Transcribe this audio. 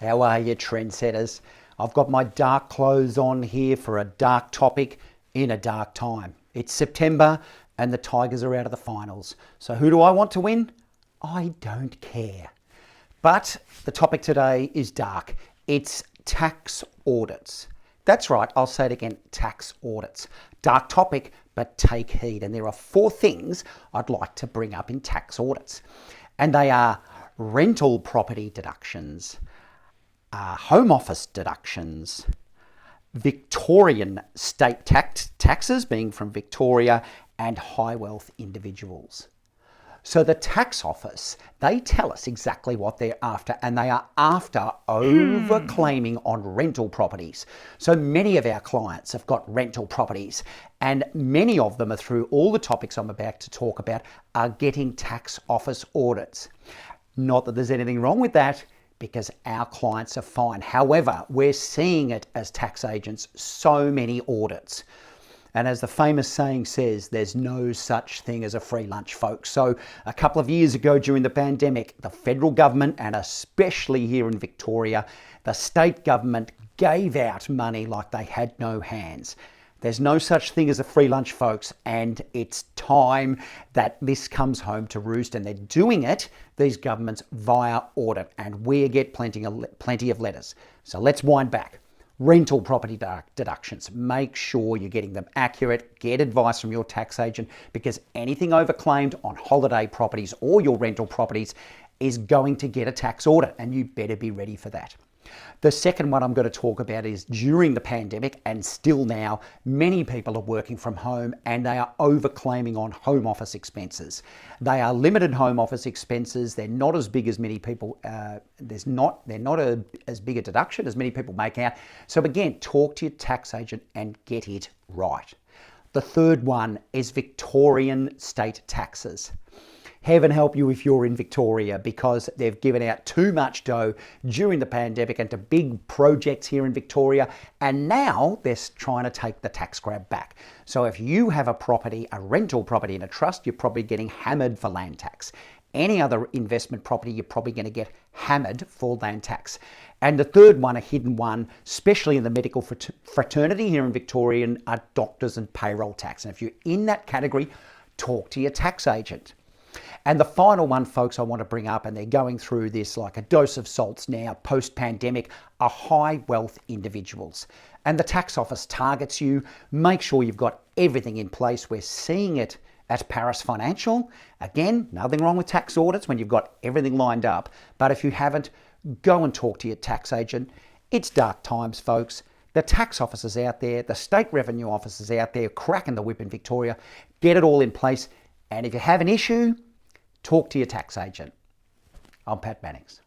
How are you, trendsetters? I've got my dark clothes on here for a dark topic in a dark time. It's September and the Tigers are out of the finals. So who do I want to win? I don't care. But the topic today is dark. It's tax audits. That's right, I'll say it again, tax audits. Dark topic, but take heed. And there are 4 things I'd like to bring up in tax audits. And they are rental property deductions, home office deductions, Victorian state taxes, being from Victoria, and high wealth individuals. So the tax office, they tell us exactly what they're after, and they are after over-claiming on rental properties. So many of our clients have got rental properties, and many of them are, through all the topics I'm about to talk about, are getting tax office audits. Not that there's anything wrong with that, because our clients are fine. However, we're seeing it as tax agents, so many audits. And as the famous saying says, there's no such thing as a free lunch, folks. So a couple of years ago during the pandemic, the federal government, and especially here in Victoria, the state government gave out money like they had no hands. There's no such thing as a free lunch, folks, and it's time that this comes home to roost, and they're doing it, these governments, via audit, and we get plenty of letters. So let's wind back. Rental property deductions. Make sure you're getting them accurate. Get advice from your tax agent, because anything overclaimed on holiday properties or your rental properties is going to get a tax audit, and you better be ready for that. The second one I'm going to talk about is during the pandemic, and still now, many people are working from home and they are overclaiming on home office expenses. They are limited home office expenses. They're not as big as many people, they're not as big a deduction as many people make out. So again, talk to your tax agent and get it right. The third one is Victorian state taxes. Heaven help you if you're in Victoria, because they've given out too much dough during the pandemic into big projects here in Victoria, and now they're trying to take the tax grab back. So if you have a property, a rental property in a trust, you're probably getting hammered for land tax. Any other investment property, you're probably going to get hammered for land tax. And the third one, a hidden one, especially in the medical fraternity here in Victoria, are doctors and payroll tax. And if you're in that category, talk to your tax agent. And the final one, folks, I want to bring up, and they're going through this like a dose of salts now, post-pandemic, are high wealth individuals. And the tax office targets you. Make sure you've got everything in place. We're seeing it at Paris Financial. Again, nothing wrong with tax audits when you've got everything lined up. But if you haven't, go and talk to your tax agent. It's dark times, folks. The tax officers out there, the state revenue officers out there cracking the whip in Victoria. Get it all in place. And if you have an issue, talk to your tax agent. I'm Pat Mannix.